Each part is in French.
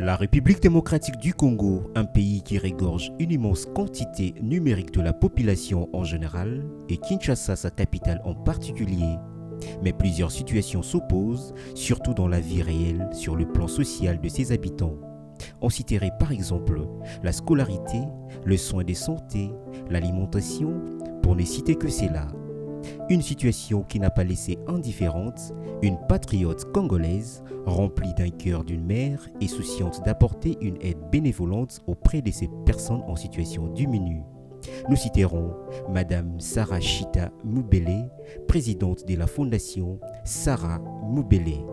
La République démocratique du Congo, un pays qui regorge une immense quantité numérique de la population en général, et Kinshasa, sa capitale en particulier. Mais plusieurs situations s'opposent, surtout dans la vie réelle, sur le plan social de ses habitants. On citerait par exemple la scolarité, le soin de santé, l'alimentation, pour ne citer que cela. Une situation qui n'a pas laissé indifférente une patriote congolaise remplie d'un cœur d'une mère et souciante d'apporter une aide bénévolente auprès de ces personnes en situation diminuée. Nous citerons Madame Sarah Chita Moubele, présidente de la fondation Sarah Moubele.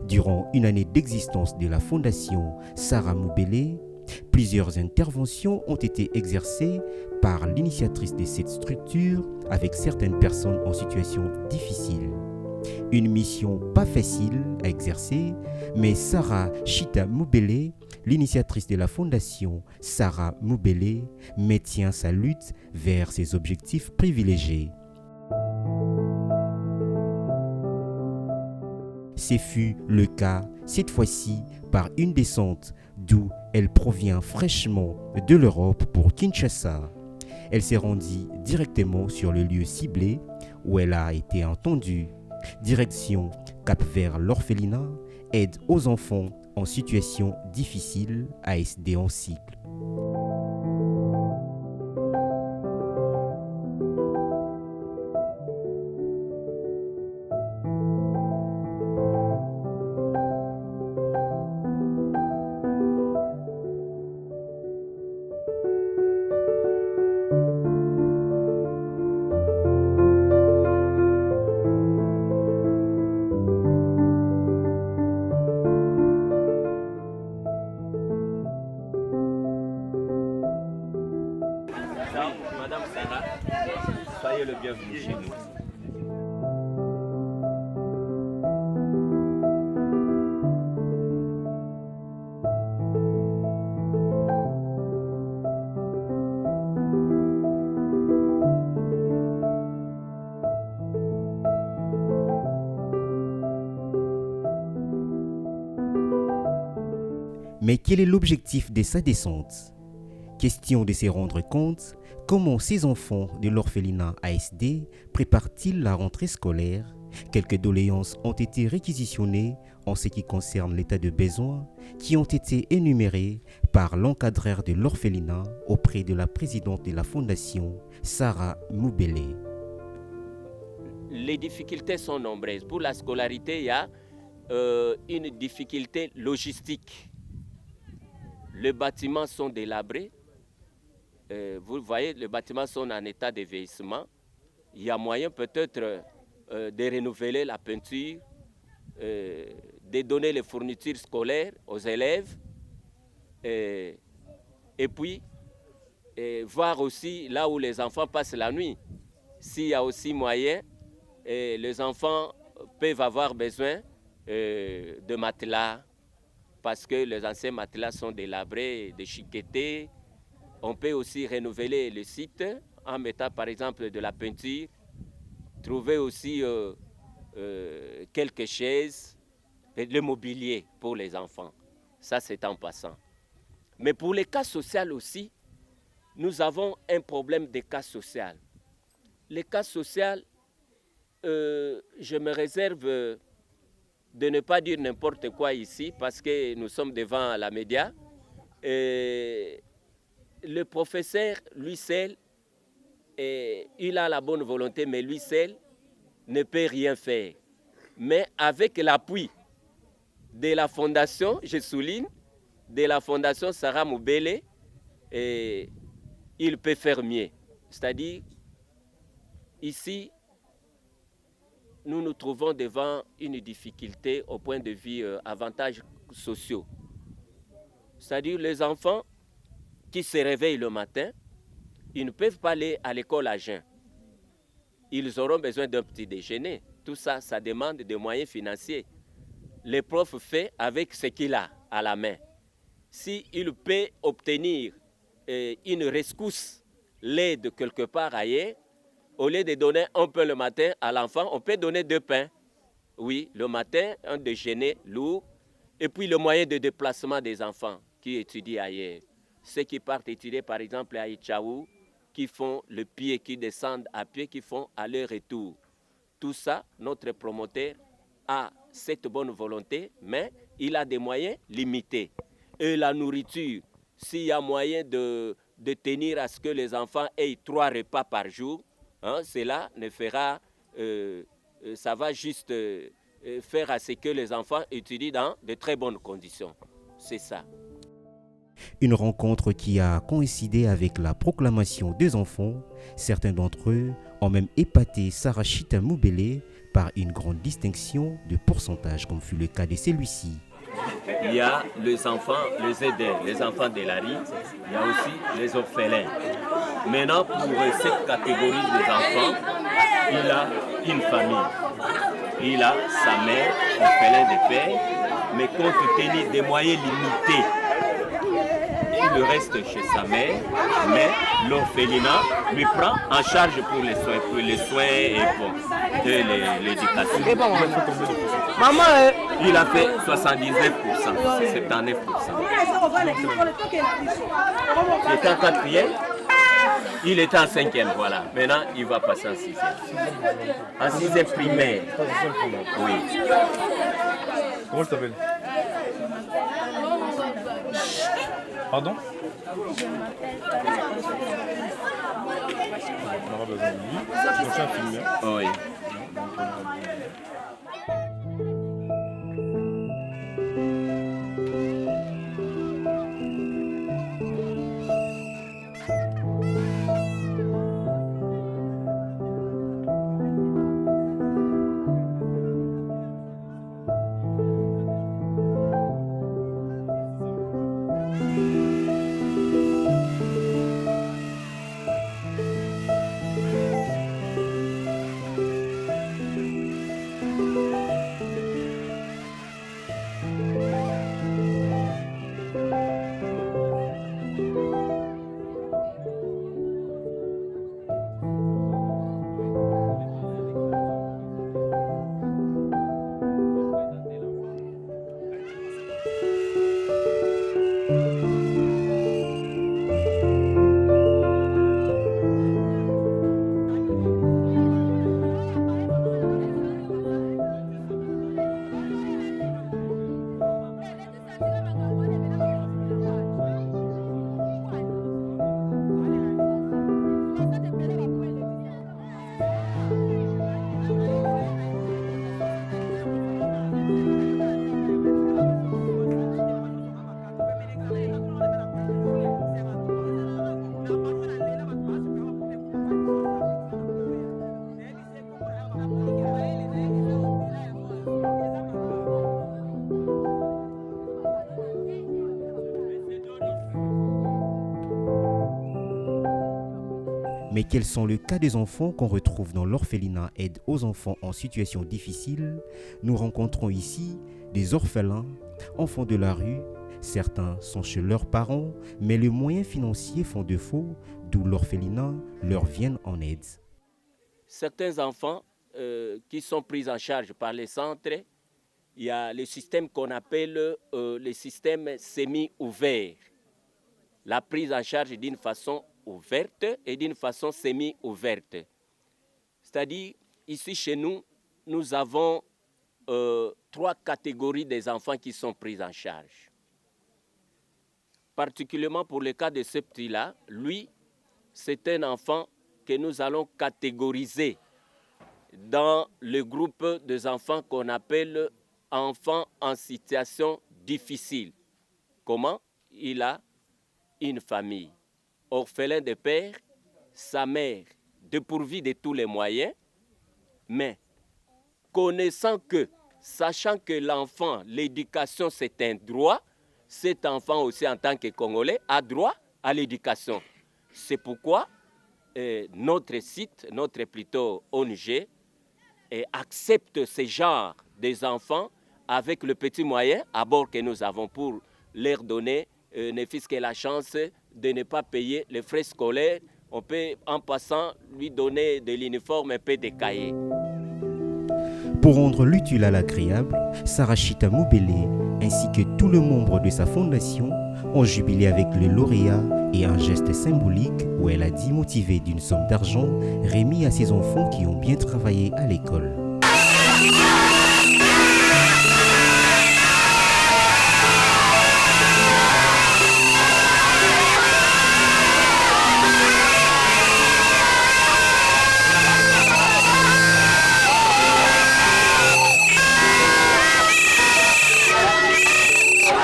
Durant une année d'existence de la fondation Sarah Moubele, plusieurs interventions ont été exercées par l'initiatrice de cette structure avec certaines personnes en situation difficile. Une mission pas facile à exercer, mais Sarah Chita Moubele, l'initiatrice de la fondation Sarah Moubele, maintient sa lutte vers ses objectifs privilégiés. Ce fut le cas, cette fois-ci, par une descente d'où elle provient fraîchement de l'Europe pour Kinshasa. Elle s'est rendue directement sur le lieu ciblé où elle a été entendue. Direction Cap vers l'orphelinat, aide aux enfants en situation difficile, ASD en cycle. Madame Sarah, soyez le bienvenu chez nous. Mais quel est l'objectif de sa descente? Question de se rendre compte comment ces enfants de l'orphelinat ASD préparent-ils la rentrée scolaire. Quelques doléances ont été réquisitionnées en ce qui concerne l'état de besoin qui ont été énumérées par l'encadreur de l'orphelinat auprès de la présidente de la fondation, Sarah Moubele. Les difficultés sont nombreuses. Pour la scolarité, il y a une difficulté logistique. Les bâtiments sont délabrés. Vous voyez, les bâtiments sont en état de vieillissement. Il y a moyen peut-être de renouveler la peinture, de donner les fournitures scolaires aux élèves et puis voir aussi là où les enfants passent la nuit. S'il y a aussi moyen, les enfants peuvent avoir besoin de matelas parce que les anciens matelas sont délabrés, déchiquetés. On peut aussi renouveler le site en mettant par exemple de la peinture, trouver aussi quelques chaises, le mobilier pour les enfants. Ça, c'est en passant. Mais pour les cas sociaux aussi, nous avons un problème de cas social. Les cas sociaux, je me réserve de ne pas dire n'importe quoi ici parce que nous sommes devant la média. Le professeur, lui seul, il a la bonne volonté, mais lui seul ne peut rien faire. Mais avec l'appui de la fondation, je souligne, de la fondation Sarah Moubele, il peut faire mieux. C'est-à-dire, ici, nous nous trouvons devant une difficulté au point de vue avantages sociaux. C'est-à-dire, les enfants qui se réveillent le matin, ils ne peuvent pas aller à l'école à jeun. Ils auront besoin d'un petit déjeuner. Tout ça, ça demande des moyens financiers. Le prof fait avec ce qu'il a à la main. S'il peut obtenir une rescousse, l'aide quelque part ailleurs, au lieu de donner un pain le matin à l'enfant, on peut donner 2 pains. Oui, le matin, un déjeuner lourd Et puis le moyen de déplacement des enfants qui étudient ailleurs. Ceux qui partent étudier par exemple à Itchaou, qui font le pied, qui descendent à pied, qui font aller-retour. Tout ça, notre promoteur a cette bonne volonté, mais il a des moyens limités. Et la nourriture, s'il y a moyen de tenir à ce que les enfants aient 3 repas par jour, hein, cela ne fera, ça va juste faire à ce que les enfants étudient dans de très bonnes conditions. C'est ça. Une rencontre qui a coïncidé avec la proclamation des enfants. Certains d'entre eux ont même épaté Sarah Chita Moubele par une grande distinction de pourcentage, comme fut le cas de celui-ci. Il y a les enfants, les aidés, les enfants de la rue, il y a aussi les orphelins. Maintenant, pour cette catégorie des enfants, il a une famille. Il a sa mère, orphelin de père, mais compte tenu des moyens limités, il reste chez sa mère, mais l'orphelinat lui prend en charge pour les soins et pour l'éducation. Maman, il a fait 79%, 79%. Il était en 4e, il était en 5e, voilà. Maintenant, il va passer en 6e. En 6e primaire. Oui. Comment je t'appelle? Pardon? Je m'appelle On aura besoin de lui. Je suis un film. Oui. Mais quels sont les cas des enfants qu'on retrouve dans l'orphelinat aide aux enfants en situation difficile? Nous rencontrons ici des orphelins, enfants de la rue. Certains sont chez leurs parents, mais les moyens financiers font défaut, d'où l'orphelinat leur viennent en aide. Certains enfants qui sont pris en charge par les centres, il y a le système qu'on appelle le système semi-ouvert. La prise en charge d'une façon ouverte et d'une façon semi-ouverte. C'est-à-dire, ici chez nous, nous avons 3 catégories des enfants qui sont pris en charge. Particulièrement pour le cas de ce petit-là, lui, c'est un enfant que nous allons catégoriser dans le groupe des enfants qu'on appelle enfants en situation difficile. Comment? Il a une famille, orphelin de père, sa mère dépourvue de tous les moyens, mais sachant que l'enfant, l'éducation c'est un droit, cet enfant aussi en tant que Congolais a droit à l'éducation. C'est pourquoi notre site, notre plutôt ONG, accepte ce genre des enfants avec le petit moyen à bord que nous avons pour leur donner ne fût-ce que la chance de ne pas payer les frais scolaires. On peut en passant lui donner de l'uniforme et peu de cahiers. Pour rendre l'utile à l'agréable, Sarachita Moubele ainsi que tous les membres de sa fondation ont jubilé avec le lauréat et un geste symbolique où elle a dit motivée d'une somme d'argent remis à ses enfants qui ont bien travaillé à l'école.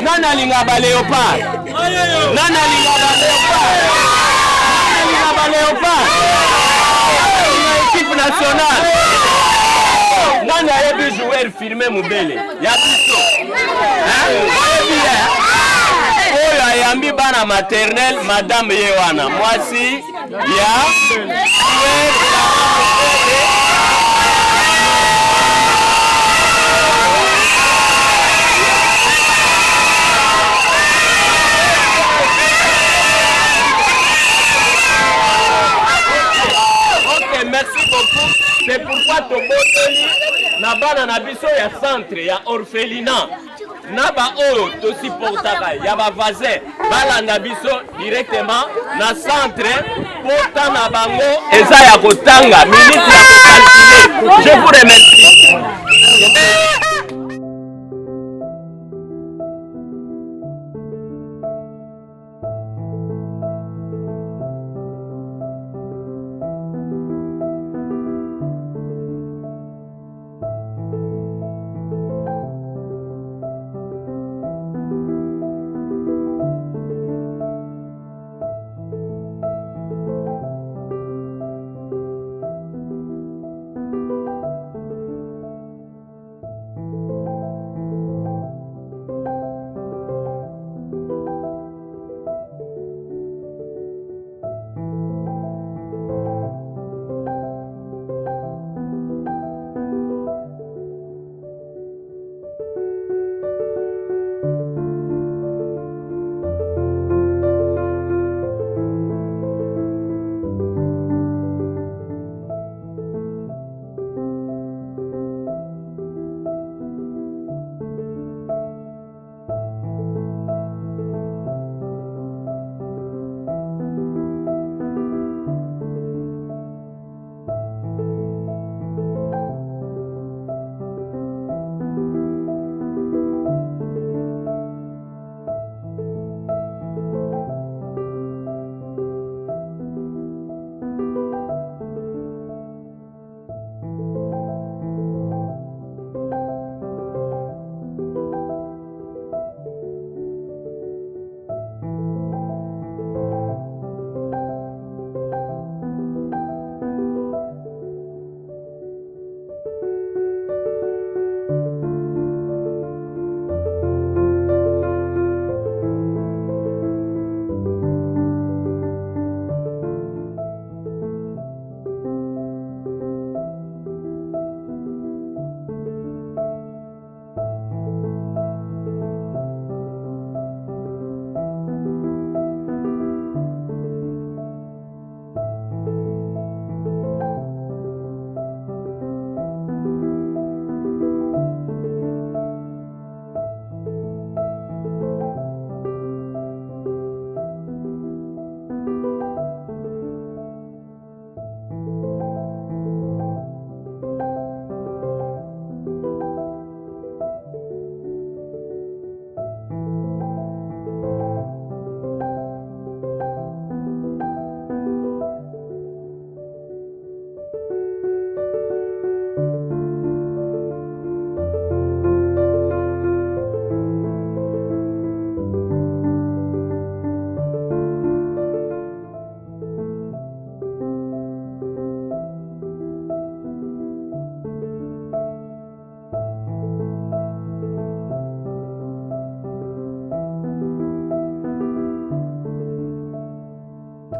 Nana linga ba léopard. Nana linga ba léopard. Nana linga ba léopard. Équipe nationale. Nana yebi joueur filmé Moubele. Ya biso. Oyo ayambi bana maternelle madame Yewana. Mwasi ya merci beaucoup. C'est pourquoi Tobotoli na bana na biso ya centre ya orphelinat na ba oyo to supportaka ya ba voisin balanda biso directement na centre pota na bango eza ya kotanga minute ya kokalculer. Je vous remercie.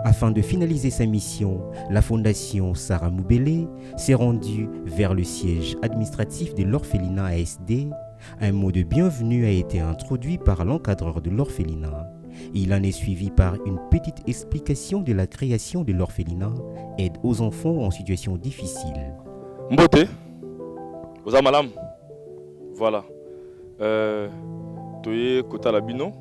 Afin de finaliser sa mission, la fondation Sarah Moubele s'est rendue vers le siège administratif de l'orphelinat ASD. Un mot de bienvenue a été introduit par l'encadreur de l'orphelinat. Il en est suivi par une petite explication de la création de l'orphelinat, aide aux enfants en situation difficile. Mbote, Oza malam. Voilà. Toye kota labino.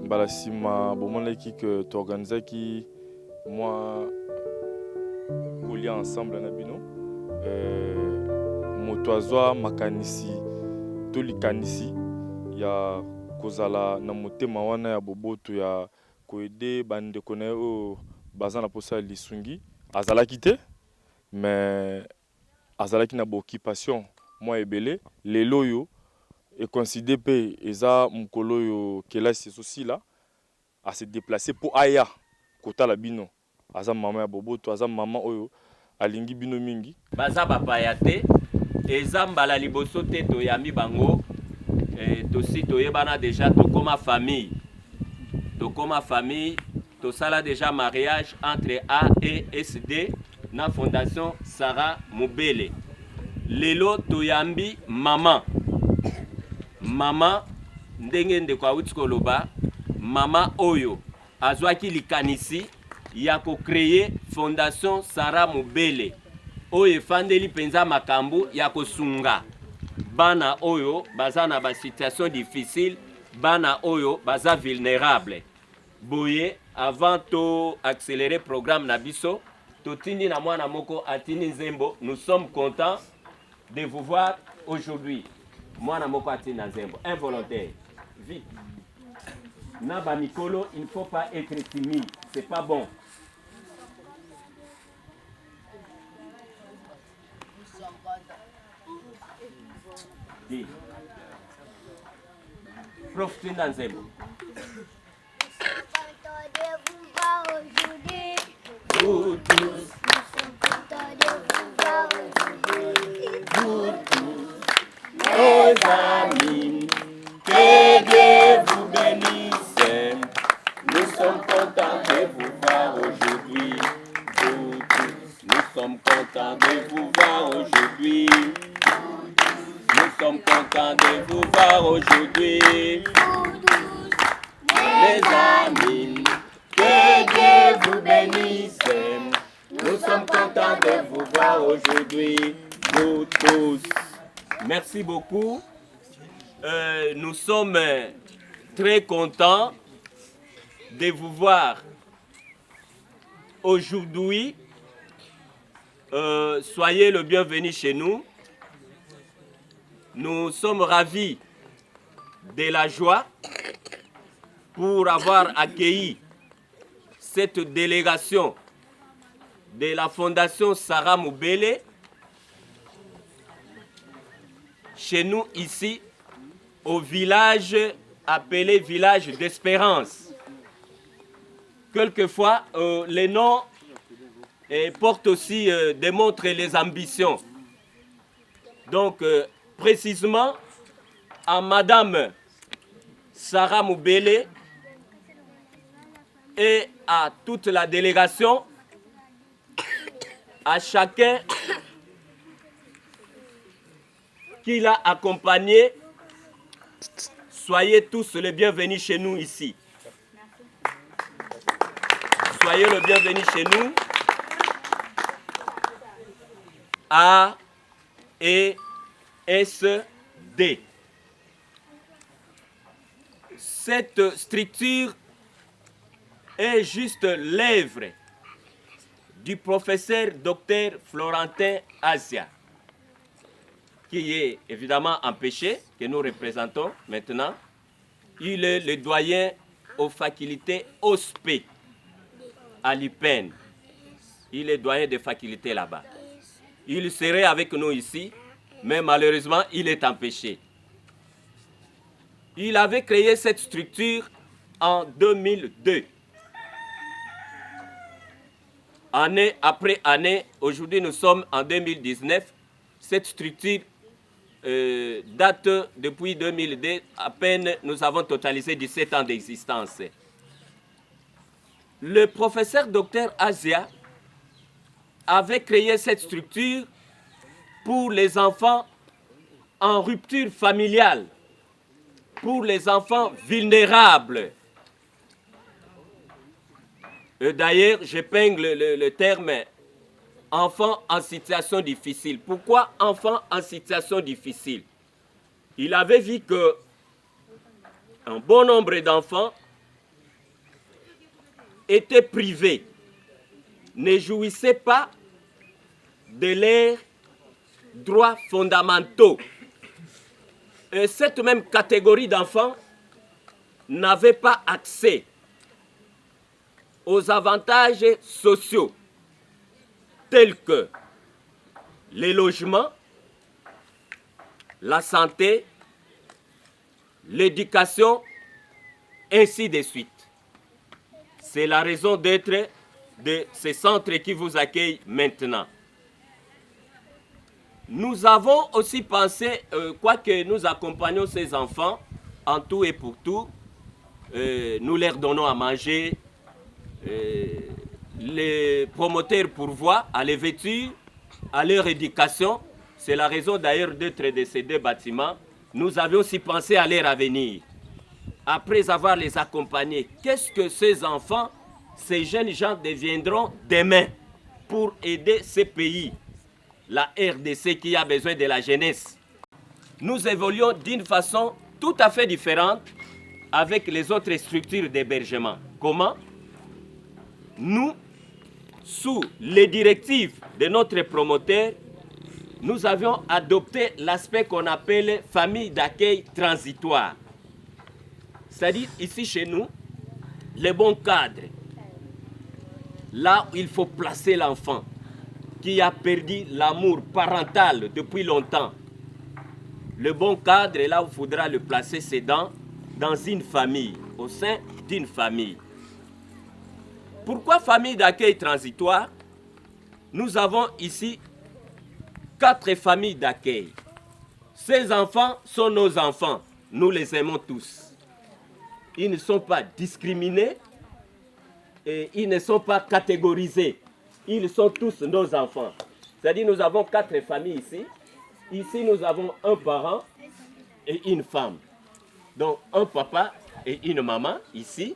Balasima bomonaki que tu organisais qui moi coller ensemble na bino. Motoazwa makanisi to likanisi ya kozala na motema wana ya boboto ya koede bande kone o bazana posa lisungi azalaki te mais azalaki na occupation moi ebele lelo yo et considéré pe eza mukolo yo kelasi aussi là à se déplacer pour aya kota la bino aza mama ya boboto aza mama oyo alingi bino mingi baza bapaya te eza mbala liboso te toyambi bango tosi toyebana déjà tokoma famille tosala déjà mariage entre A et SD na fondation Sarah Mubele lelo toyambi mama ndenge ndeko awuti koloba mama oyo azwaki likanisi ya ko créer fondation Sarah Mubele oyo efandeli penza makambo ya kosunga bana oyo baza na ba situation difficile bana oyo baza vulnérable boye avant to accélérer programme na biso totindi na mwana moko atini nzembo. Nous sommes contents de vous voir aujourd'hui. Mwana moko atini na nzembo involontaire vite na ba mikolo, il ne faut pas être timide, c'est pas bon. Dis. Profitez dans nzembo. Vous tous, nos amis, que Dieu vous bénisse. Nous sommes contents de vous voir aujourd'hui. Vous tous, nous sommes contents de vous voir aujourd'hui. Nous sommes contents de vous voir aujourd'hui. Les amis, que Dieu vous bénisse. Nous sommes contents de vous voir aujourd'hui, vous tous. Merci beaucoup. Nous sommes très contents de vous voir aujourd'hui. Soyez le bienvenu chez nous. Nous sommes ravis de la joie pour avoir accueilli cette délégation de la Fondation Sarah Mubele chez nous ici au village appelé village d'Espérance. Quelquefois, les noms portent aussi, démontrent les ambitions. Donc, précisément, à Madame Sarah Mubele et à toute la délégation, à chacun qui l'a accompagné, soyez tous les bienvenus chez nous ici. Soyez le bienvenu chez nous. A, E, S, D. Cette structure est juste l'œuvre du professeur Dr Florentin Asia, qui est évidemment empêché, que nous représentons maintenant. Il est le doyen aux facultés OSPE à l'UPEN. Il est doyen des facultés là-bas. Il serait avec nous ici, mais malheureusement, il est empêché. Il avait créé cette structure en 2002. Année après année, aujourd'hui nous sommes en 2019, cette structure date depuis 2002, à peine nous avons totalisé 17 ans d'existence. Le professeur Dr Asia avait créé cette structure pour les enfants en rupture familiale, pour les enfants vulnérables. D'ailleurs, j'épingle le terme enfants en situation difficile. Pourquoi enfants en situation difficile? Il avait vu que un bon nombre d'enfants étaient privés, ne jouissaient pas de leurs droits fondamentaux. Et cette même catégorie d'enfants n'avait pas accès aux avantages sociaux tels que les logements, la santé, l'éducation, ainsi de suite. C'est la raison d'être de ces centres qui vous accueillent maintenant. Nous avons aussi pensé, quoique nous accompagnons ces enfants en tout et pour tout, nous leur donnons à manger, les promoteurs pourvoient à les vêtures, à leur éducation. C'est la raison d'ailleurs d'être de ces deux bâtiments. Nous avions aussi pensé à leur avenir. Après avoir les accompagnés, qu'est-ce que ces enfants, ces jeunes gens deviendront demain pour aider ces pays, la RDC qui a besoin de la jeunesse? Nous évoluons d'une façon tout à fait différente avec les autres structures d'hébergement. Comment? Nous, sous les directives de notre promoteur, nous avions adopté l'aspect qu'on appelle famille d'accueil transitoire. C'est-à-dire, ici chez nous, les bons cadres, là où il faut placer l'enfant qui a perdu l'amour parental depuis longtemps. Le bon cadre, là où il faudra le placer, c'est dans une famille, au sein d'une famille. Pourquoi famille d'accueil transitoire? Nous avons ici 4 familles d'accueil. Ces enfants sont nos enfants. Nous les aimons tous. Ils ne sont pas discriminés et ils ne sont pas catégorisés. Ils sont tous nos enfants. C'est-à-dire nous avons 4 familles ici. Ici, nous avons un parent et une femme. Donc, un papa et une maman ici,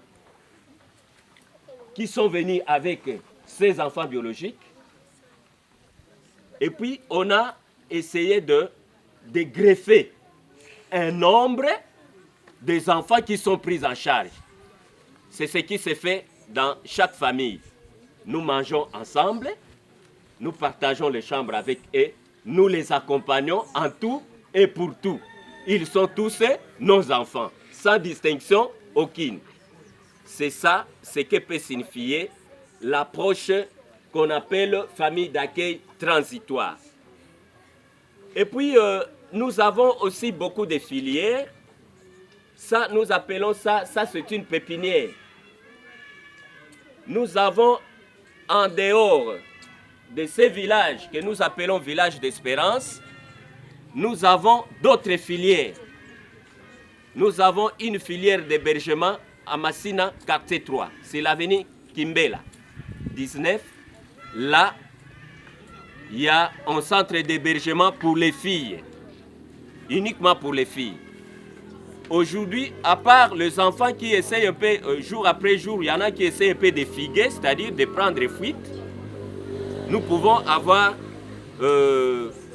qui sont venus avec ses enfants biologiques. Et puis, on a essayé de greffer un nombre des enfants qui sont pris en charge. C'est ce qui se fait dans chaque famille. Nous mangeons ensemble, nous partageons les chambres avec eux, nous les accompagnons en tout et pour tout. Ils sont tous nos enfants, sans distinction aucune. C'est ça, ce que peut signifier l'approche qu'on appelle famille d'accueil transitoire. Et puis, nous avons aussi beaucoup de filières. Ça, nous appelons ça c'est une pépinière. Nous avons en dehors de ces villages que nous appelons villages d'espérance, nous avons d'autres filières. Nous avons une filière d'hébergement à Massina, quartier 3. C'est l'avenue Kimbela, 19. Là, il y a un centre d'hébergement pour les filles, uniquement pour les filles. Aujourd'hui, à part les enfants qui essayent un peu, jour après jour, il y en a qui essayent un peu de figuer, c'est-à-dire de prendre fuite, nous pouvons avoir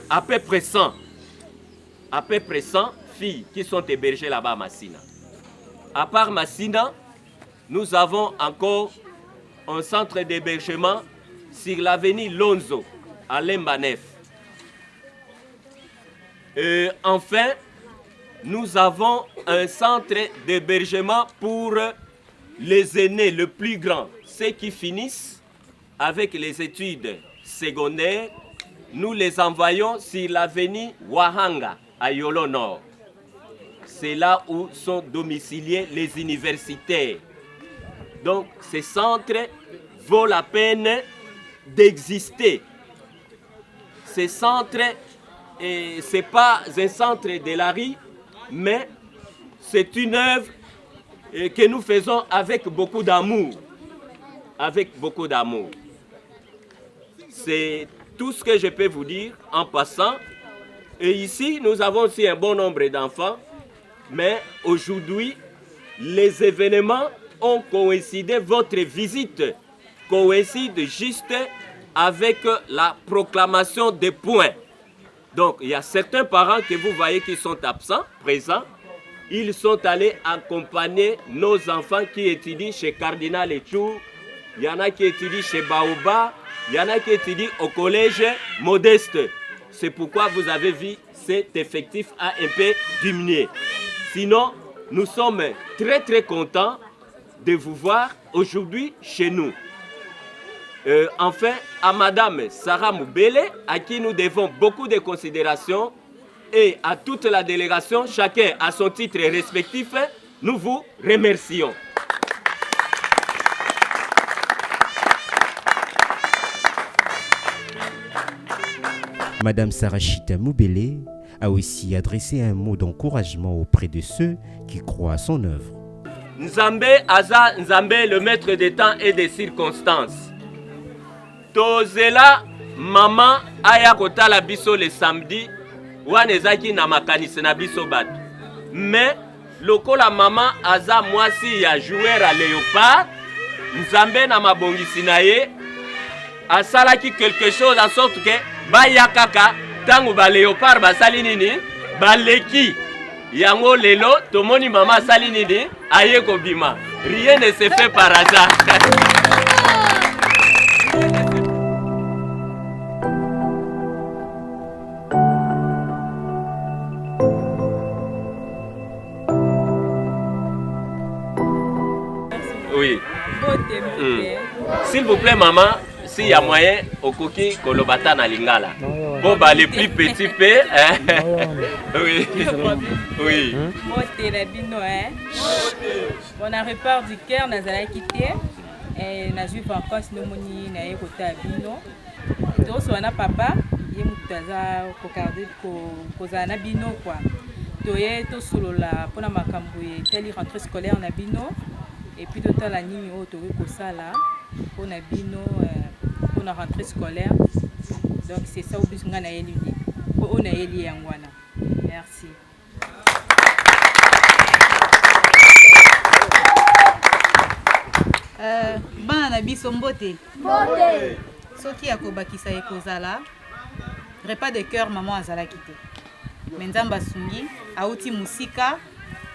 à peu près 100 filles qui sont hébergées là-bas à Massina. À part Massina, nous avons encore un centre d'hébergement sur l'avenue Lonzo, à Lembanef. Et enfin, nous avons un centre d'hébergement pour les aînés, le plus grand, ceux qui finissent avec les études secondaires. Nous les envoyons sur l'avenue Wahanga, à Yolo Nord. C'est là où sont domiciliés les universitaires. Donc, ces centres vaut la peine d'exister. Ces centres, ce n'est pas un centre de la rue, mais c'est une œuvre que nous faisons avec beaucoup d'amour. Avec beaucoup d'amour. C'est tout ce que je peux vous dire en passant. Et ici, nous avons aussi un bon nombre d'enfants, mais aujourd'hui, les événements ont coïncidé, votre visite coïncide juste avec la proclamation des points. Donc, il y a certains parents que vous voyez qui sont absents, présents. Ils sont allés accompagner nos enfants qui étudient chez Cardinal Echou. Il y en a qui étudient chez Baoba. Il y en a qui étudient au collège Modeste. C'est pourquoi vous avez vu cet effectif a un peu diminué. Sinon, nous sommes très très contents de vous voir aujourd'hui chez nous. Enfin, à Madame Sarah Moubele, à qui nous devons beaucoup de considérations, et à toute la délégation, chacun à son titre respectif, nous vous remercions. Madame Sarachita Moubele a aussi adressé un mot d'encouragement auprès de ceux qui croient à son œuvre. Nzambe Aza Nzambe, le maître des temps et des circonstances. Tozela maman aya kotala biso le samedi wanezaki na makanisi na biso bato. Mais lokola maman aza mwasi ya joueur à léopard, Nzambe na mabongisi na ye asalaki quelque chose en sorte que baya kaka tango ba léopard basali nini baleki yango lelo tomoni mama asali nini aye kobima. Rien ne se fait par hasard. Oui. S'il vous plaît, maman, s'il y a moyen, au cookie, kolobata na lingala. Bon, bah, les plus petits P. Oui. Oui. On a repart du cœur, nous allons quitter. Et nous avons vacances, nous avons été côté Bino. Donc, on a papa, il y a un Bino. Toye to solo la pona makambo e teli rentrée scolaire na bino et puis d'autant la nini o to ko sala pona bino pona rentrée scolaire. Donc c'est ça au plus nga na yeli ko on a yeli yangwana. Merci. Bana na biso mbote. Mbote. Soki akobakisa ekozala repas de cœur maman azala kité. Menzamba sungi auti musika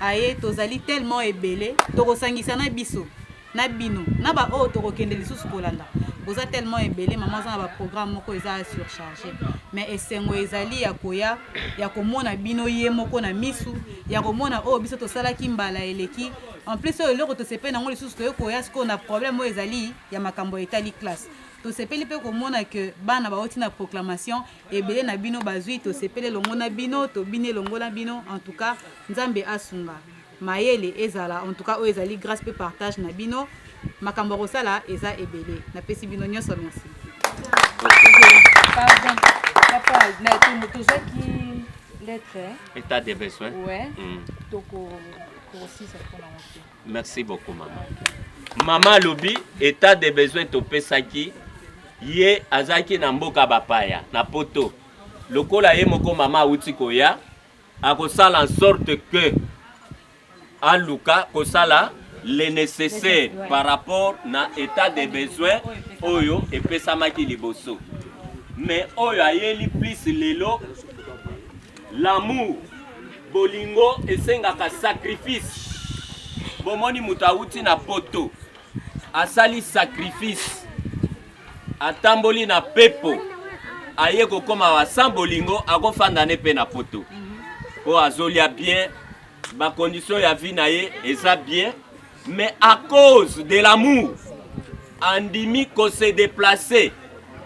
aye tozali tellement ebele tokosangisa na biso na bino na ba o tokokende lisusu kolanda boza tellement ebele maman za ba programme moko eza surchargé mais esengo ezali ya koya ya komona bino ye moko na misu ya komona o biso tosala kimbala eleki en plus o loko tosepe na ngo lisusu to koya ce qu'on a problème o ezali ya makambo etali classe. To sepeli pe komona que bana baoti na proclamation ebele na bino bazui to sepeli longo na bino to bine longo na bino en tout cas Nzambe asunga mayele ezala en tout cas o ezali grâce pe partage na bino makambo rosala eza ebele na pesi bino nyonso merci. Pardon papa na tout ça qui lettre État des besoins. Ouais. Toko aussi ça pour la montée. Merci beaucoup maman. Maman lobi état des besoins to pesaki ye azaki na mboka bapaya na poto lokola ye moko mama uti koya akosala en sorte que aluka kosala le nécessaire par rapport na état des besoins oyo epesamaki liboso mais oyo ayeli plus lelo l'amour bolingo esengaka sacrifice bomoni mutauti na poto asali sacrifice atamboli na pepo aye kokoma wa sambolingo akofanda ne pe na poto po azolia bien ba condition ya vie na ye eza bien mais à cause de l'amour andimi ko se déplacer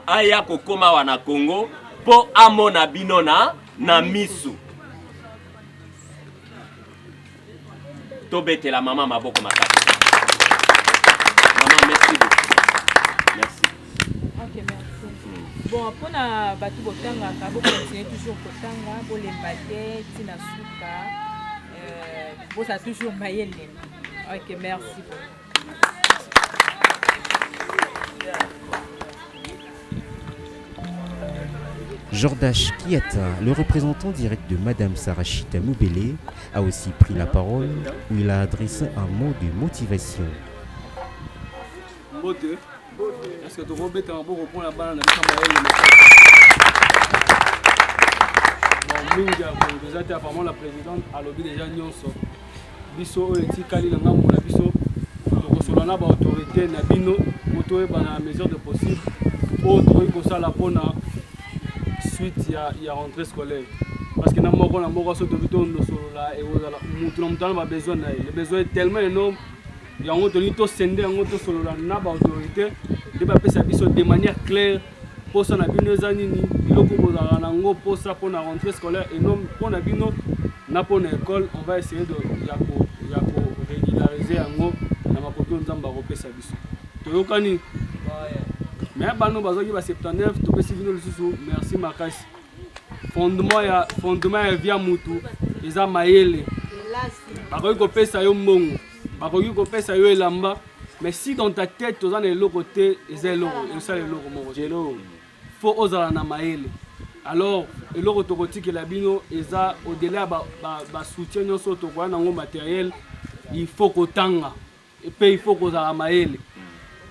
aya kokoma wa na Congo po amona binona na misu tobete la maman maboko makati. Maman merci beaucoup. Merci. OK, merci. Bon, pour na batu botanga ka bo continuer toujours kotanga bo lembate tina suka bo ça toujours mayele. OK, merci. Jordache Kiata, le représentant direct de Madame Sarachita Moubele, a aussi pris la parole où il a adressé un mot de motivation. Mbote, Est-ce que tu rebêtes un beau repos là-bas dans le bon, déjà, apparemment, la présidente a lobby déjà nyonso. Biso, etikali na ngambo na biso. Donc, sur la autorité, na bino, moto dans la mesure de possible. Autre que ça, la pona suite, il y a rentrée scolaire. Parce que dans mon cas, sur la et on a besoin. Le besoin est tellement énorme. Il y a un autre sendé, un autre sur la autorité. De manière claire. Pour ça, on a besoin pour ça, pour la rentrée scolaire énorme. Pour la école, on va essayer de régulariser un mot dans ma copie de Zambaropé Sabiso. Toyokani. Mais à Bano Bazoki va 79, tu peux suivre le sous. Merci Makasi. Fondement ya via Moutou, ils ont maïlé. Bakoki kopé ça yo mbongo. Bakoki kopé ça yo elamba. Mais si dans ta tête, tu as le côté, ils ont le logo. Faut oser na maïlé. Alors, le rototi que la bino est au-delà de soutien de matériel, il faut qu'on tanga. Et puis il faut qu'on ait maïlé.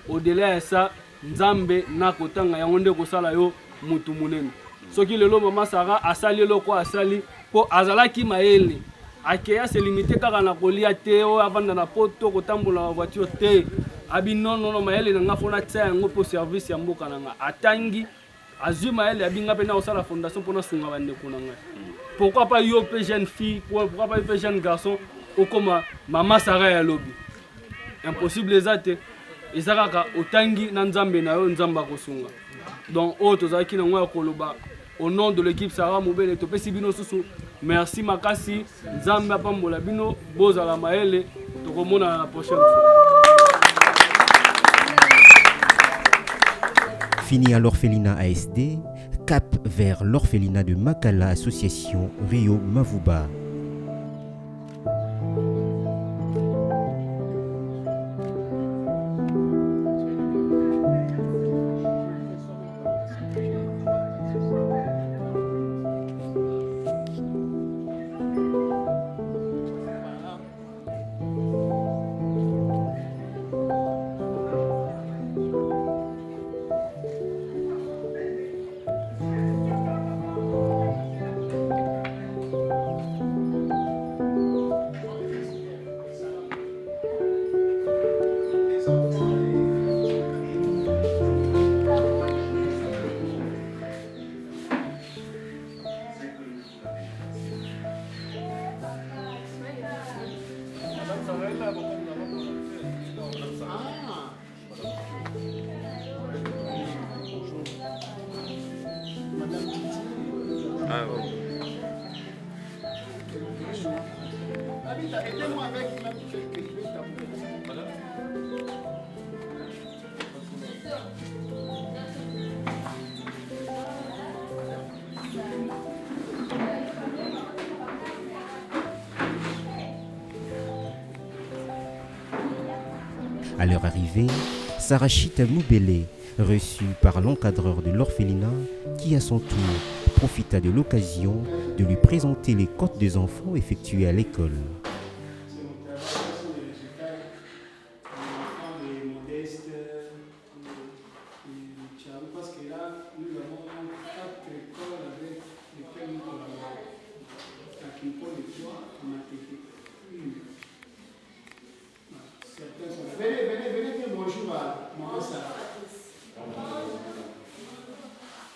Au-delà de ça, Nzambe na kotanga yangonde ko sala yo mutu munene. Soki lelo mama Sara asali loko asali po azala ki maele. Akeya se limiter kaka na kolia te o avanda na poto kotambola na voiture te. Abi non maele nga fona tsa yango po service ya mboka nanga. Atangi azui maele abinga pe na osala fondation pona sunga bande kunanga. Pourquoi pas yo pe jeune fille, pourquoi pas yo jeune garçon o koma mama Sara ya lobby. Impossible les ate. Ezaka otangi na Nzambe na yo Nzamba kosunga. Donc tozaki na ngwa koloba au nom de l'équipe Sarah Mobile to pesi bino susu. Merci makasi Nzambe apambola bino bozala maele tokomona la prochaine fois. Fini à l'orphelinat ASD, cap vers l'orphelinat de Makala association Rio Mavuba. À leur arrivée, Sarachita Moubele, reçue par l'encadreur de l'orphelinat, qui à son tour profita de l'occasion de lui présenter les cotes des enfants effectués à l'école. Venez dire bonjour à maman Sarah.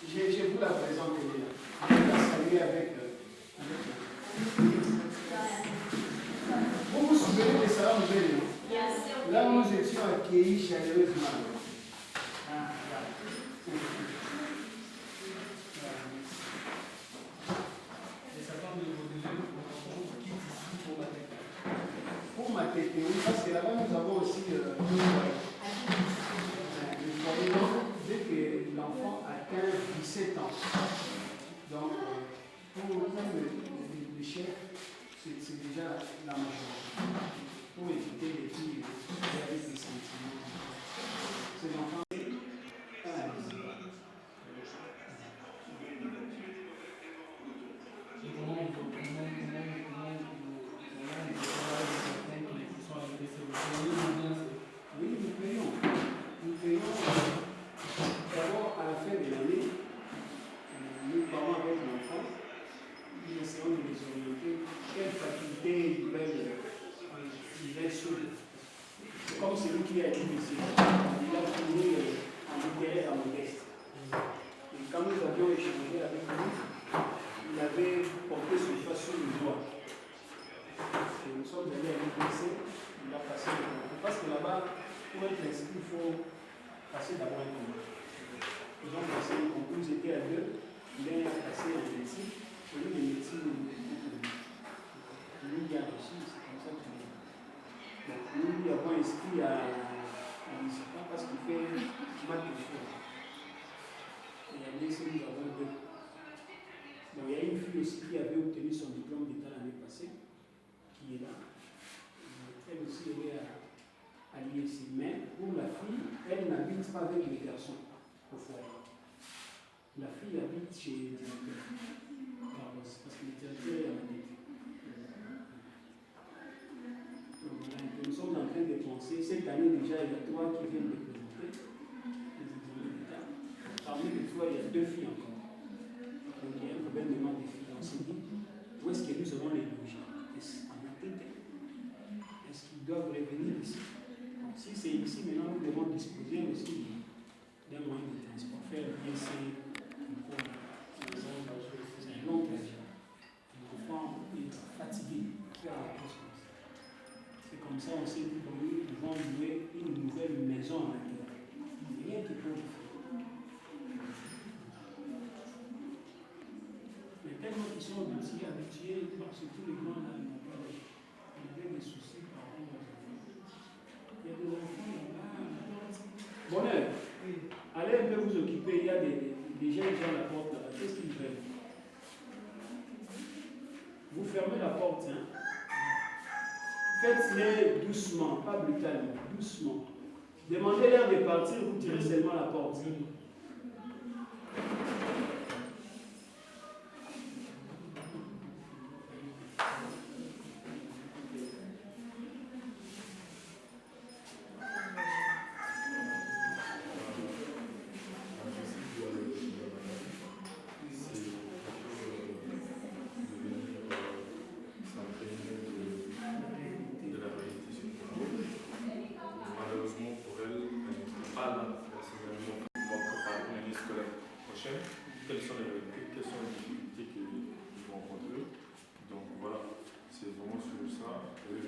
Je vous la présente. Je vais la saluer avec vous vous souvenez de Sarah Moubele? Là où nous étions accueillis chaleureusement. Pour ma tête, oui, parce que là-bas nous avons aussi le foyer. Dès que l'enfant atteint 17 ans. Donc, pour le chef, c'est déjà la majorité. Pour éviter les filles avec des sentiments. Ces enfants. Oui, nous payons. étudié à l'UBC. Il a fini en littéraire à Modeste. Et quand nous avions échangé avec lui, il avait porté ce choix sur le doigt. Et nous sommes allés à l'UBC, il a passé le concours. Parce que là-bas, pour être inscrit, il faut passer d'abord un concours. Ils ont passé le concours, ils étaient à deux. L'un a passé en médecine, celui de médecine, lui, il a reçu, c'est comme ça qu'il est. Donc, nous lui avons inscrit à l'INSIPA parce qu'il fait maths de sport. Et à l'INSIPA, nous avons deux. Bon, il y a une fille aussi qui avait obtenu son diplôme d'État l'année passée, qui est là. Elle aussi est à l'INSIPA. Mais pour la fille, elle n'habite pas avec les garçons au foyer. La fille habite chez le directeur, parce que le directeur est à Manette. Nous sommes en train de penser, cette année déjà, il y a 3 qui viennent de présenter les examens d'État. Parmi les 3, il y a 2 filles encore. Donc il y a un gouvernement des filles. On s'est dit, où est-ce que nous allons les loger? Est-ce qu'en Athénée? Est-ce qu'ils doivent revenir ici? Donc, si c'est ici, maintenant, nous devons disposer aussi d'un moyen de transport, faire bien c'est un long trajet. L'enfant est fatigué de faire la course. C'est comme ça, on s'est dit que nous devons louer une nouvelle maison à l'intérieur. Rien qui peut le faire. Mais tellement qu'ils sont aussi habitués, parce que tous les grands là, ils avaient des soucis par rapport aux enfants. Il y a des enfants là-bas. Bonheur, allez un peu vous occuper, il y a des gens qui ont la porte là-bas. Qu'est-ce qu'ils veulent? Vous fermez la porte, hein? Faites-les doucement, pas brutalement, doucement. Demandez-leur de partir, vous tirez seulement la porte. Quelles sont les difficultés qu'ils vont rencontrer. Donc voilà, c'est vraiment sur ça, vous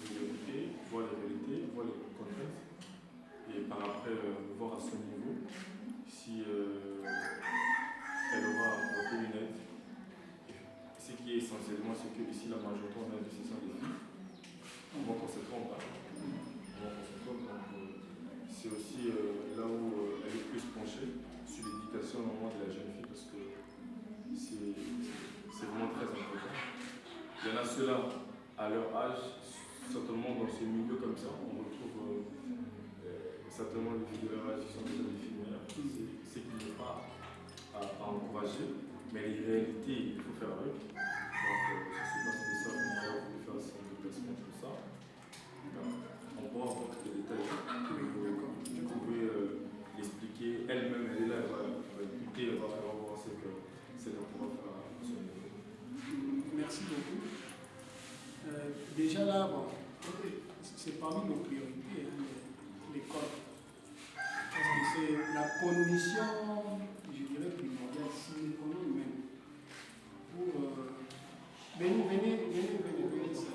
écoutez, voir les réalités, voir les contraintes, et par après voir à son niveau si elle aura apporté une aide. Ce qui est essentiellement, c'est que ici la majorité on a une décision des filles. On ne se trompe pas. C'est aussi là où elle est plus penchée sur l'éducation au moment de la jeune fille, parce que c'est vraiment très important. Il y en a ceux-là, à leur âge, certainement dans ce milieu comme ça, on retrouve certainement les filles de leur âge qui sont déjà des filles meilleures. C'est qu'il n'est pas à encourager, mais les réalités, il faut faire avec. Donc, c'est souvent de ça qu'on a voulu faire son déplacement pour ça. On pourra avoir quelques détails que vous pouvez l'expliquer. Elle-même, elle est là, elle va écouter, elle va voir ce qu'elle pourra faire à son niveau. Merci beaucoup. Déjà là, bon, c'est parmi nos priorités, hein, l'école. Parce que c'est la condition, je dirais, primordiale, sine qua non même, pour... venez ici.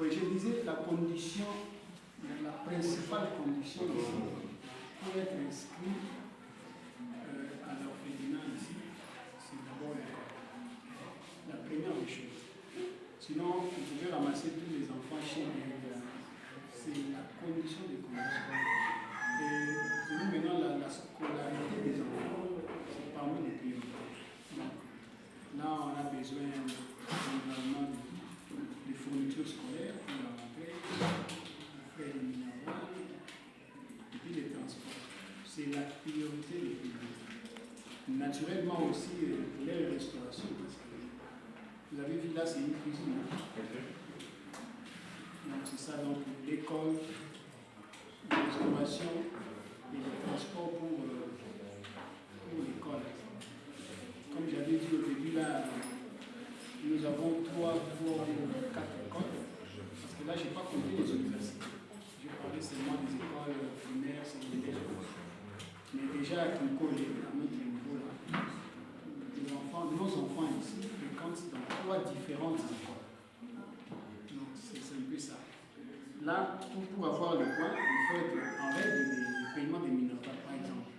Oui, je disais la condition, la principale condition pour être inscrit à l'orphelinat ici, c'est d'abord l'école. La première des choses. Sinon, vous pouvez ramasser tous les enfants chez les c'est la condition des conditions. Et nous, maintenant, la scolarité des enfants, c'est parmi les priorités. Donc, là, on a besoin également des fournitures scolaires pour la rentrée, les frais de minerval, et puis les transports. C'est la priorité des priorités. Naturellement aussi, les restaurations, parce que vous avez vu là, c'est une cuisine. Donc c'est ça, donc l'école, la restauration et le transport pour l'école. Comme j'avais dit au début, là, nous avons 3 voire 4 écoles. Parce que Là, je n'ai pas compté les universités. Je parlais seulement des écoles primaires, secondaires. Mais déjà à Kinko, à notre niveau, là, nos enfants ici fréquentent dans 3 différentes écoles. Donc c'est un peu ça. Là, pour avoir le point, il faut être en règle des paiements des mineurs, par exemple.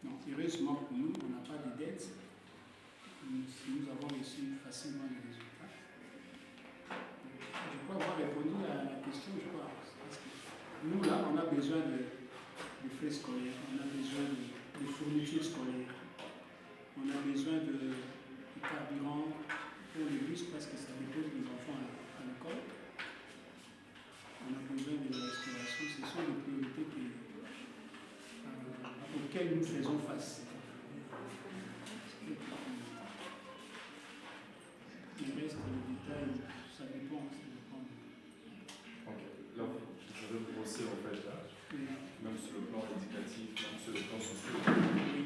Donc heureusement pour nous, on n'a pas de dettes. Nous avons reçu facilement les résultats. Je crois avoir répondu à la question, je crois. Parce que nous, là, on a besoin de frais scolaires, on a besoin de fournitures scolaires, on a besoin de carburant pour les bus parce que ça dépose les enfants à l'école. On a besoin de la restauration. Ce sont les priorités auxquelles nous faisons face. Le reste, les détails, ça dépend. Ok, là, je veux brosser en fait, là, même sur le plan éducatif, même sur le plan social. Oui.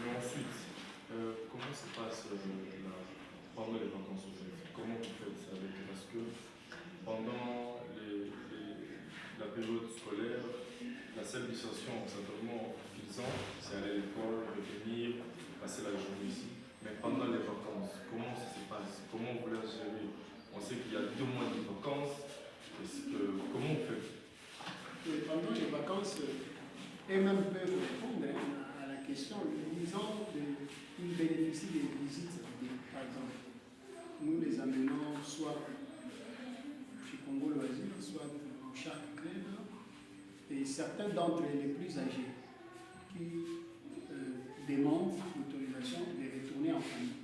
Mais ensuite, comment se passe pendant les vacances en fait? Comment vous faites ça avec? Parce que pendant la période scolaire, la seule distraction, simplement, qu'ils ont, c'est aller à l'école, revenir, passer la journée ici. Mais pendant les vacances, comment ça se passe? Comment vous les gérez? On sait qu'il y a 2 mois de vacances. Comment on fait? Pendant les vacances, eux-mêmes peuvent répondre à la question. Ils bénéficient des visites guidées, par exemple. Nous les amenons soit chez Congo Loisirs, soit en Shark Club. Et certains d'entre les plus âgés qui demandent l'autorisation de retourner en famille.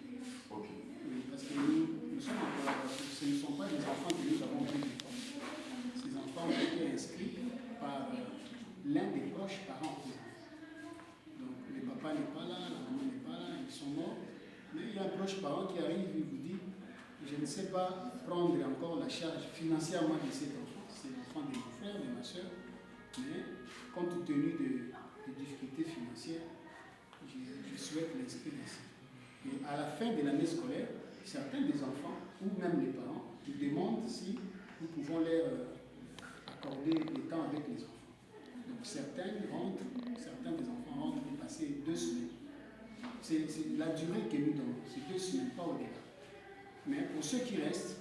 Ok. Oui, parce que nous sommes en collaboration. Ce ne sont pas des enfants que nous avons pris de forme. Ces enfants ont été inscrits par l'un des proches parents. Donc le papa n'est pas là, la maman n'est pas là, ils sont morts. Mais il y a un proche parent qui arrive et vous dit je ne sais pas prendre encore la charge financièrement de cet enfant. C'est l'enfant de mon frère, de ma soeur. Mais compte tenu de difficultés financières, je souhaite l'inscrire ici. Et à la fin de l'année scolaire, certains des enfants, ou même les parents, nous demandent si nous pouvons leur accorder du temps avec les enfants. Donc certains des enfants rentrent et passent 2 semaines. C'est la durée que nous donnons, c'est 2 semaines, pas au-delà. Mais pour ceux qui restent,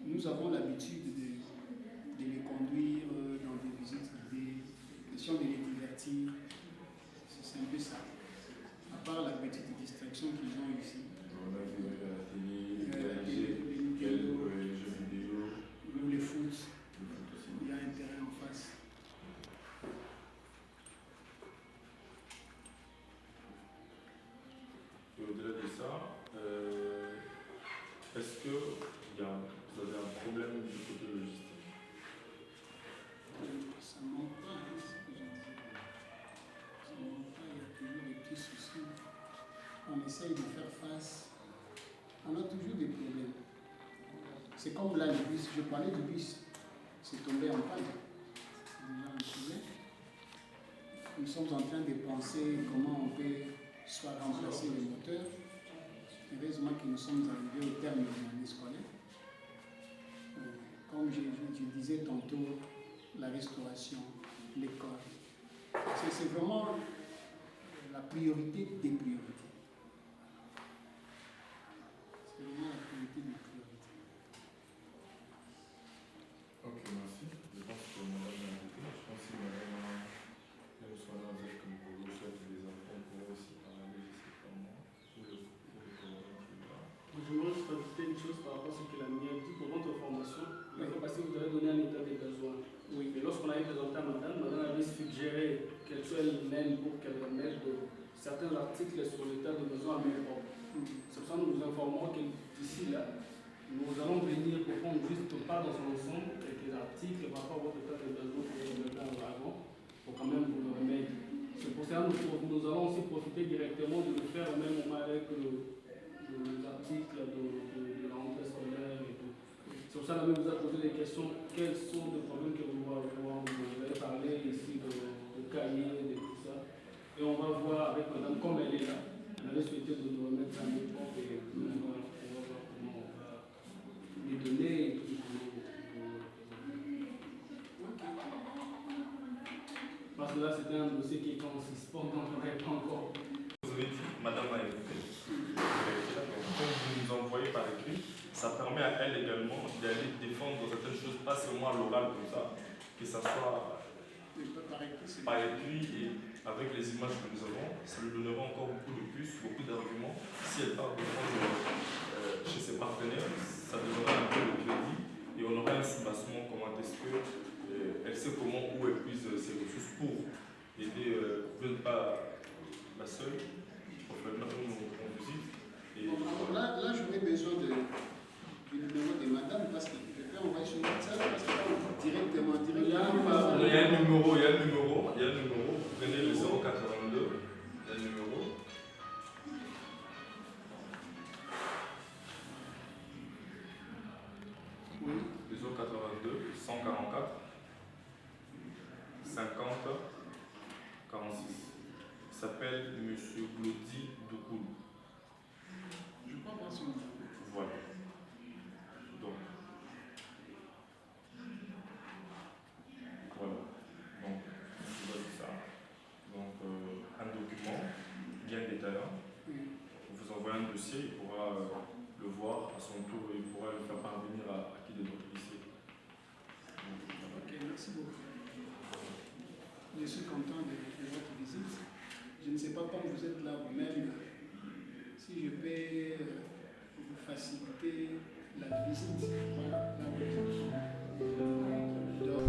nous avons l'habitude de les conduire dans des visites guidées, question de les divertir. C'est un peu ça. À part la petite distraction qu'ils ont ici. On a vu à la télé, les jeux vidéo. Ou les foot. Le foot aussi. Il y a un terrain en face. Et au-delà de ça, est-ce que vous avez un problème du côté logistique? Ça ne manque pas, hein, ce que je disais. Ça ne manque pas, il y a toujours des petits soucis. On essaye de faire face. On a toujours des problèmes. C'est comme là, le bus. Je parlais du bus. C'est tombé en panne. C'est déjà un problème. Nous sommes en train de penser comment on peut soit remplacer le moteur. Heureusement que nous sommes arrivés au terme de l'année scolaire. Comme je disais tantôt, la restauration, l'école. C'est vraiment la priorité des priorités. C'est vraiment la priorité des priorités. Ok, merci. Je pense que madame l'a invité. Je pense que madame soit là avec comme vous souhaitez les enfants pour aussi parler, je sais pas moi, ou le Je voudrais juste rajouter une chose par rapport à ce que la mienne dit pour votre formation. Il faut passer, vous avez donné un état des besoins. Oui. Et lorsqu'on avait présenté à madame avait suggéré qu'elle soit elle-même pour qu'elle remette certains articles sur l'état des besoins à main propre. C'est pour ça que nous vous informons que d'ici là, nous allons venir pour prendre juste pas dans son ensemble avec les articles par rapport à votre état des besoins que vous avez en avant, pour quand même vous le remettre. C'est pour ça que nous allons aussi profiter directement de le faire au même moment avec les articles de la rentrée scolaire et tout. C'est pour ça que vous avez posé des questions. Quels sont les problèmes que vous avez parlé ici de cahiers, de tout ça. Et on va voir avec madame, comme elle est là, On avait souhaité de nous remettre à l'époque et on va voir comment on va les donner et puis parce que là c'était un dossier qui est en suspens, donc on n'avait pas encore. Vous avez dit, madame a écouté. Quand vous nous envoyez par écrit, ça permet à elle également d'aller défendre certaines choses, pas seulement à l'oral comme ça, que ça soit par écrit et avec les images que nous avons, ça lui donnera encore beaucoup de plus, beaucoup d'arguments. Si elle part défendre chez ses partenaires, ça donnera un peu de crédit et on aura un soubassement comment est-ce que elle sait comment où elle puise ses ressources pour aider, pas la seule, professionnellement on visite. Et Là, j'aurais besoin du numéro de madame parce que je peux envoyer sur WhatsApp parce que directement par... il y a un numéro, vous prenez le 082, il y a un numéro. Oui. Le 082 144 50 46. Il s'appelle M. Glody Doukoul. Je crois pas son nom. Voilà. Donc, voilà. Donc, je vois ça. Donc, un document bien détaillant. Vous envoyez un dossier, il pourra le voir à son tour et il pourra le faire parvenir à qui de notre lycée. Ok, merci beaucoup. Je suis content de votre visite. Je ne sais pas quand vous êtes là vous-même, si je peux vous faciliter la visite. Voilà,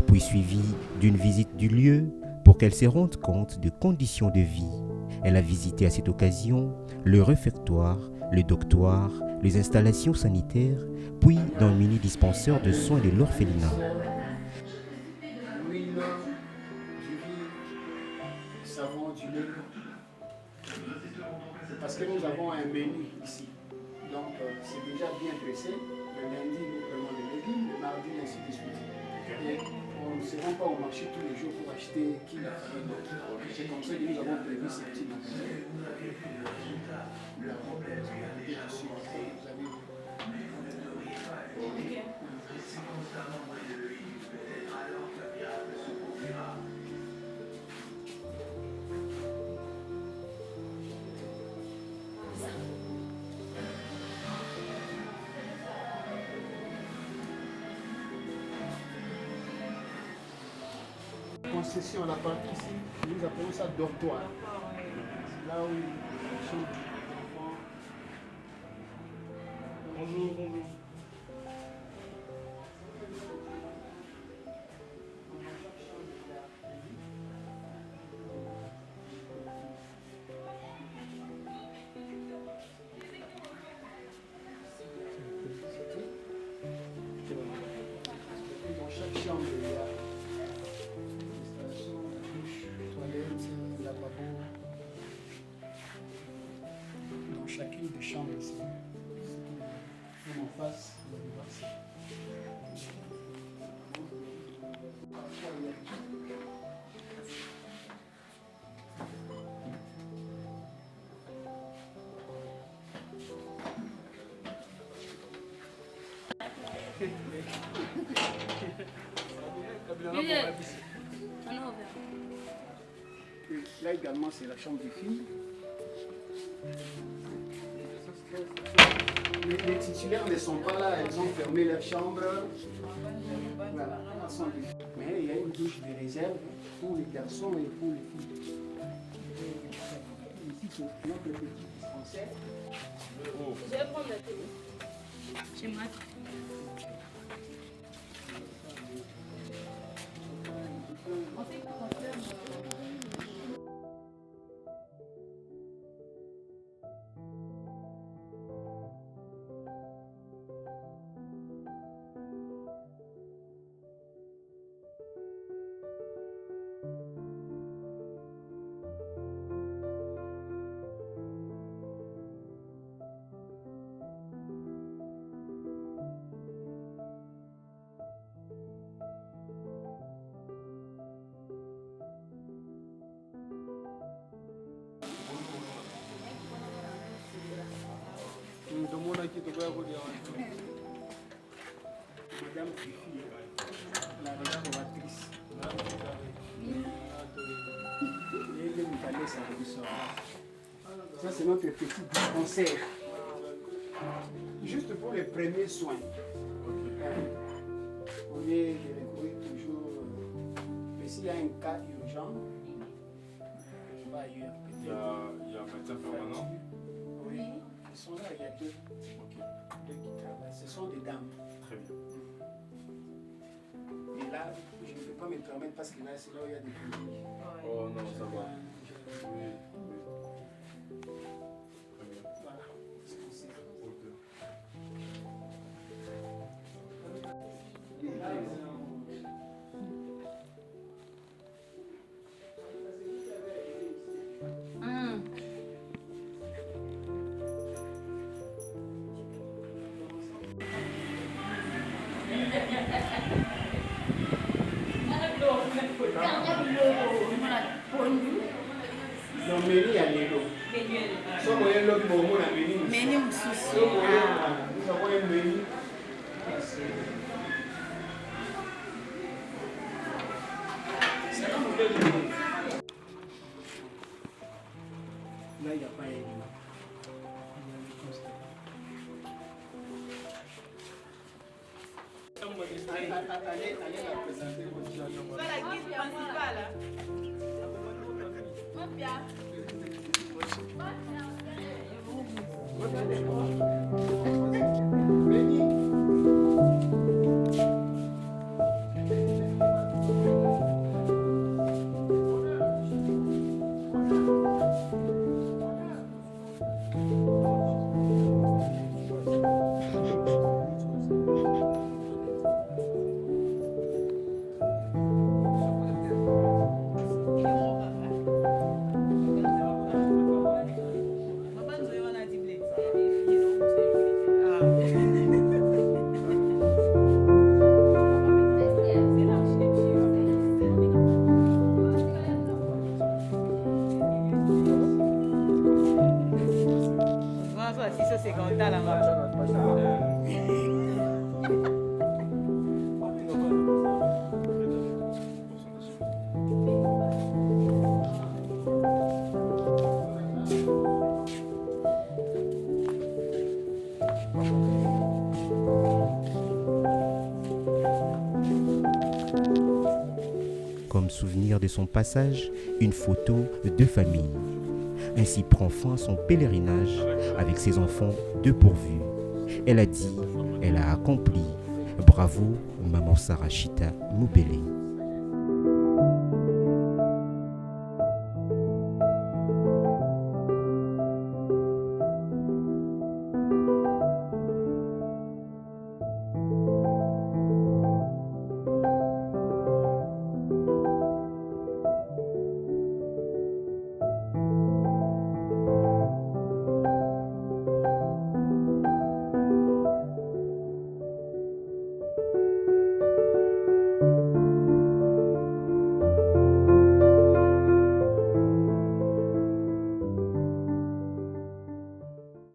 Puis suivi d'une visite du lieu pour qu'elle se rende compte de conditions de vie. Elle a visité à cette occasion le réfectoire, le doctoir, les installations sanitaires, puis dans le mini-dispensaire de soins de l'orphelinat. l'huile, du savon, du lait. Parce que nous avons un menu ici. Donc c'est déjà bien pressé. Le lundi, nous prenons les légumes, le mardi, ainsi de suite. Et on ne se rend pas au marché tous les jours pour acheter qui la famille. C'est comme ça que nous avons prévu ces petits magasins. Concession à la partie ici, nous appelons ça dortoir. Là où les chambres d'enfants. Bonjour, bonjour. Dans chaque chambre, il y a l'installation, la douche, toilette, lavabo. Dans chacune des chambres ici. Même en face, on va voir ça. Là également, c'est la chambre des filles. Les titulaires ne sont pas là, elles ont fermé leur chambre. Voilà, elles sont des filles. Mais il y a une douche de réserve pour les garçons et pour les filles. Ici, c'est notre petit dispensaire. Je vais prendre la télé. J'aimerais. Madame Fifi, la restauratrice. Ça, c'est notre petit dispensaire. Juste pour les premiers soins. Au lieu de recourir toujours. Mais s'il y a un cas urgent, je vais ailleurs. Il y a un médecin permanent. Oui, ils sont là, il y a deux. Deux qui travaillent. Ce sont des dames. Très bien. Et là, je ne peux pas me permettre parce que là, c'est là où il y a des cliniques. Oh non, ça va. Oui. Très bien. Voilà. Ok. Non, meni ya lelo. So moyen lobi bomo na meni. Meni mususu. So moyen, nous avons un menu. C'est un modèle de menu. Là, il n'y a pas un Allez la présenter votre genre. Voilà la guide principale. Comme souvenir de son passage, une photo de famille. Ainsi prend fin son pèlerinage avec ses enfants de pourvu. Elle a dit, elle a accompli. Bravo, maman Sarachita Moubele.